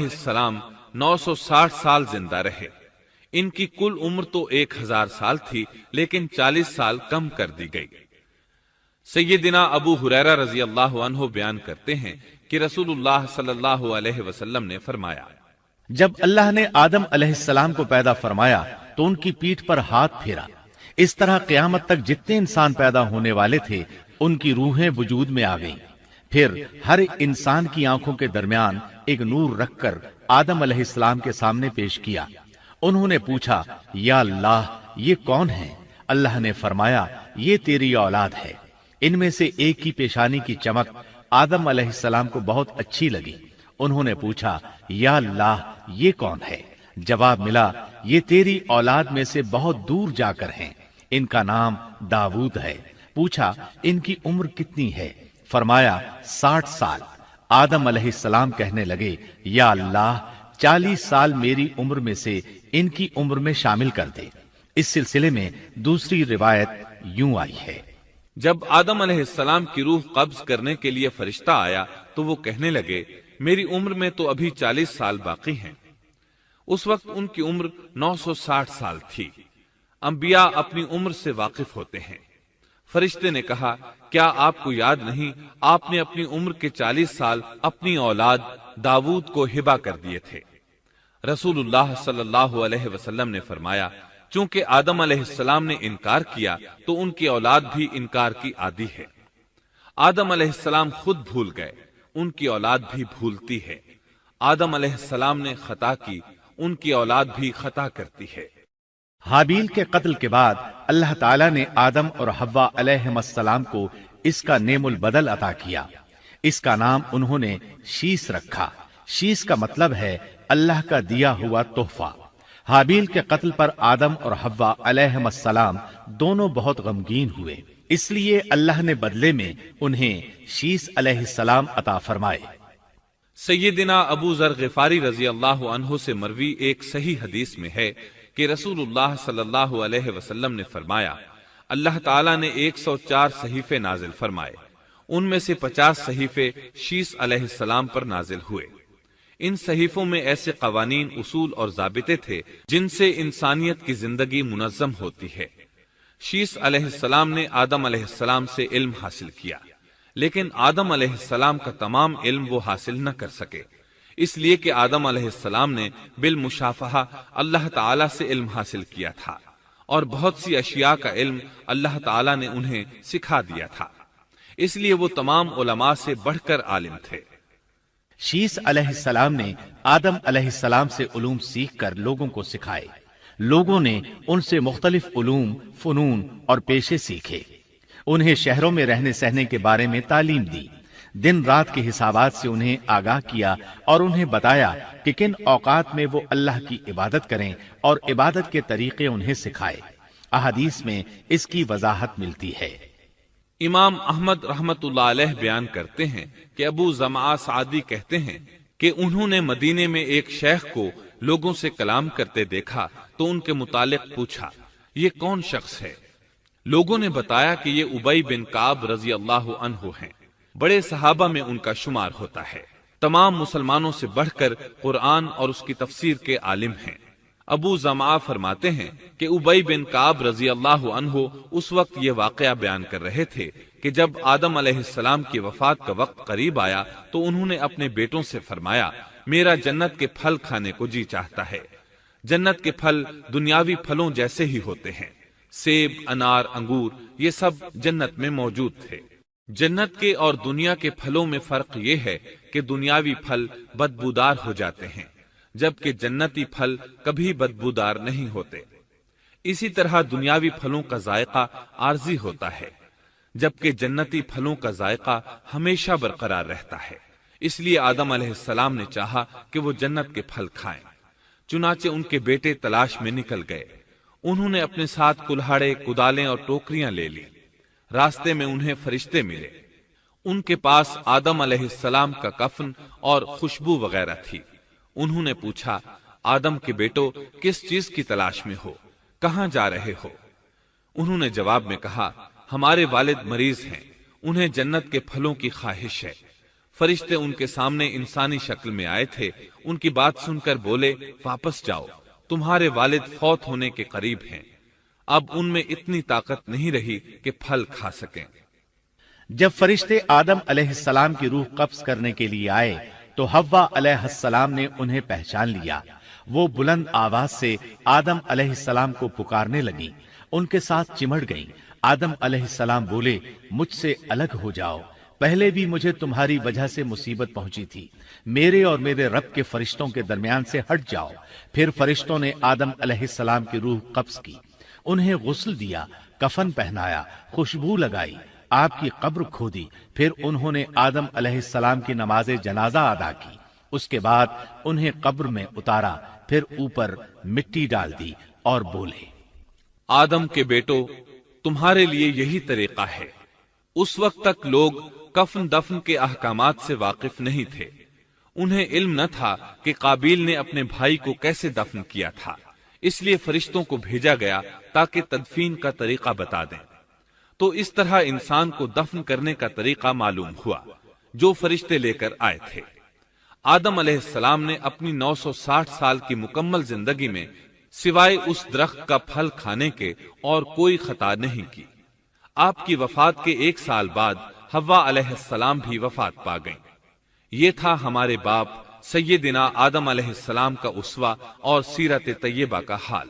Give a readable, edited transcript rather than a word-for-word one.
السلام 960 سال زندہ رہے۔ ان کی کل عمر تو 1000 سال تھی، لیکن 40 سال کم کر دی گئی۔ سیدنا ابو ہریرہ رضی اللہ عنہ بیان کرتے ہیں کہ رسول اللہ صلی اللہ علیہ وسلم نے فرمایا، جب اللہ نے آدم علیہ السلام کو پیدا فرمایا تو ان کی پیٹھ پر ہاتھ پھیرا، اس طرح قیامت تک جتنے انسان پیدا ہونے والے تھے ان کی روحیں وجود میں آ گئیں۔ پھر ہر انسان کی آنکھوں کے درمیان ایک نور رکھ کر آدم علیہ السلام کے سامنے پیش کیا۔ انہوں نے پوچھا، یا اللہ یہ کون ہے؟ اللہ نے فرمایا، یہ تیری اولاد ہے۔ ان میں سے ایک کی پیشانی کی چمک آدم علیہ السلام کو بہت اچھی لگی۔ انہوں نے پوچھا، یا اللہ یہ کون ہے؟ جواب ملا، یہ تیری اولاد میں سے بہت دور جا کر ہیں، ان کا نام داؤد ہے۔ پوچھا، ان کی عمر کتنی ہے؟ فرمایا 60 سال۔ آدم علیہ السلام کہنے لگے، یا اللہ 40 سال میری عمر میں سے ان کی عمر میں شامل کر دے۔ اس سلسلے میں دوسری روایت یوں آئی ہے، جب آدم علیہ السلام کی روح قبض کرنے کے لیے فرشتہ آیا تو وہ کہنے لگے، میری عمر میں تو ابھی 40 سال باقی ہیں۔ اس وقت ان کی عمر 960 سال تھی۔ انبیاء اپنی عمر سے واقف ہوتے ہیں۔ فرشتے نے کہا، کیا آپ کو یاد نہیں آپ نے اپنی عمر کے 40 سال اپنی اولاد داؤد کو ہبہ کر دیے تھے؟ رسول اللہ صلی اللہ علیہ وسلم نے فرمایا، چونکہ آدم علیہ السلام نے انکار کیا تو ان کی اولاد بھی انکار کی عادی ہے۔ آدم علیہ السلام خود بھول گئے، ان کی اولاد بھی بھولتی ہے۔ آدم علیہ السلام نے خطا کی، ان کی اولاد بھی خطا کرتی ہے۔ حابیل کے قتل کے بعد اللہ تعالیٰ نے آدم اور حوا علیہم السلام کو اس کا نعم البدل عطا کیا۔ اس کا نام انہوں نے شیس رکھا۔ شیس کا مطلب ہے اللہ کا دیا ہوا تحفہ۔ حابیل کے قتل پر آدم اور حوا علیہم السلام دونوں بہت غمگین ہوئے، اس لیے اللہ نے بدلے میں انہیں شیس علیہ السلام عطا فرمائے۔ سیدنا ابو ذر غفاری رضی اللہ عنہ سے مروی ایک صحیح حدیث میں ہے کہ رسول اللہ صلی اللہ علیہ وسلم نے فرمایا، اللہ تعالیٰ نے 104 صحیفے نازل فرمائے، ان میں سے 50 صحیفے شیس علیہ السلام پر نازل ہوئے۔ ان صحیفوں میں ایسے قوانین، اصول اور ضابطے تھے جن سے انسانیت کی زندگی منظم ہوتی ہے۔ شیس علیہ السلام نے آدم علیہ السلام سے علم حاصل کیا، لیکن آدم علیہ السلام کا تمام علم وہ حاصل نہ کر سکے، اس لیے کہ آدم علیہ السلام نے بالمشافہہ اللہ تعالیٰ سے علم حاصل کیا تھا، اور بہت سی اشیاء کا علم اللہ تعالیٰ نے انہیں سکھا دیا تھا، اس لیے وہ تمام علماء سے بڑھ کر عالم تھے۔ شیس علیہ السلام نے آدم علیہ السلام سے علوم سیکھ کر لوگوں کو سکھائے۔ لوگوں نے ان سے مختلف علوم، فنون اور پیشے سیکھے۔ انہیں شہروں میں رہنے سہنے کے بارے میں تعلیم دی، دن رات کے حسابات سے انہیں آگاہ کیا اور انہیں بتایا کہ کن اوقات میں وہ اللہ کی عبادت کریں اور عبادت کے طریقے انہیں سکھائے۔ احادیث میں اس کی وضاحت ملتی ہے۔ امام احمد رحمت اللہ علیہ بیان کرتے ہیں کہ ابو زمعہ سعدی کہتے ہیں کہ انہوں نے مدینے میں ایک شیخ کو لوگوں سے کلام کرتے دیکھا تو ان کے متعلق پوچھا، یہ کون شخص ہے؟ لوگوں نے بتایا کہ یہ ابی بن کعب رضی اللہ عنہ ہیں، بڑے صحابہ میں ان کا شمار ہوتا ہے، تمام مسلمانوں سے بڑھ کر قرآن اور اس کی تفسیر کے عالم ہیں۔ ابو زمعہ فرماتے ہیں کہ ابی بن کعب رضی اللہ عنہ اس وقت یہ واقعہ بیان کر رہے تھے کہ جب آدم علیہ السلام کی وفات کا وقت قریب آیا تو انہوں نے اپنے بیٹوں سے فرمایا، میرا جنت کے پھل کھانے کو جی چاہتا ہے۔ جنت کے پھل دنیاوی پھلوں جیسے ہی ہوتے ہیں، سیب، انار، انگور، یہ سب جنت میں موجود تھے۔ جنت کے اور دنیا کے پھلوں میں فرق یہ ہے کہ دنیاوی پھل بدبودار ہو جاتے ہیں، جبکہ جنتی پھل کبھی بدبودار نہیں ہوتے۔ اسی طرح دنیاوی پھلوں کا ذائقہ عارضی ہوتا ہے، جبکہ جنتی پھلوں کا ذائقہ ہمیشہ برقرار رہتا ہے۔ اس لیے آدم علیہ السلام نے چاہا کہ وہ جنت کے پھل کھائیں، چنانچہ ان کے بیٹے تلاش میں نکل گئے۔ انہوں نے اپنے ساتھ کلہاڑے، کدالیں اور ٹوکریاں لے لی۔ راستے میں انہیں فرشتے ملے، ان کے پاس آدم علیہ السلام کا کفن اور خوشبو وغیرہ تھی۔ انہوں نے پوچھا، آدم کے بیٹو کس چیز کی تلاش میں ہو، کہاں جا رہے ہو؟ انہوں نے جواب میں کہا، ہمارے والد مریض ہیں، انہیں جنت کے پھلوں کی خواہش ہے۔ فرشتے ان کے سامنے انسانی شکل میں آئے تھے. ان کی بات سن کر بولے واپس جاؤ، تمہارے والد فوت ہونے کے قریب ہیں. اب ان میں اتنی طاقت نہیں رہی کہ پھل کھا سکیں. جب فرشتے آدم علیہ السلام کی روح قبض کرنے کے لیے آئے تو حوا علیہ السلام نے انہیں پہچان لیا. وہ بلند آواز سے آدم علیہ السلام کو پکارنے لگی، ان کے ساتھ چمٹ گئیں. آدم علیہ السلام بولے مجھ سے الگ ہو جاؤ، پہلے بھی مجھے تمہاری وجہ سے مصیبت پہنچی تھی، میرے اور میرے رب کے فرشتوں کے درمیان سے ہٹ جاؤ. پھر فرشتوں نے آدم علیہ السلام کی روح قبض کی، انہیں غسل دیا، کفن پہنایا، خوشبو لگائی، آپ کی قبر کھودی. پھر انہوں نے آدم علیہ السلام کی نماز جنازہ ادا کی. اس کے بعد انہیں قبر میں اتارا، پھر اوپر مٹی ڈال دی اور بولے آدم کے بیٹو، تمہارے لیے یہی طریقہ ہے. اس وقت تک لوگ کفن دفن کے احکامات سے واقف نہیں تھے. انہیں علم نہ تھا کہ قابیل نے اپنے بھائی کو کیسے دفن کیا تھا، اس لیے فرشتوں کو بھیجا گیا تاکہ تدفین کا طریقہ بتا دیں. تو اس طرح انسان کو دفن کرنے کا طریقہ معلوم ہوا جو فرشتے لے کر آئے تھے. آدم علیہ السلام نے اپنی 960 سال کی مکمل زندگی میں سوائے اس درخت کا پھل کھانے کے اور کوئی خطا نہیں کی. آپ کی وفات کے 1 سال بعد حوا علیہ السلام بھی وفات پا گئیں. یہ تھا ہمارے باپ سیدنا آدم علیہ السلام کا اسوہ اور سیرت طیبہ کا حال.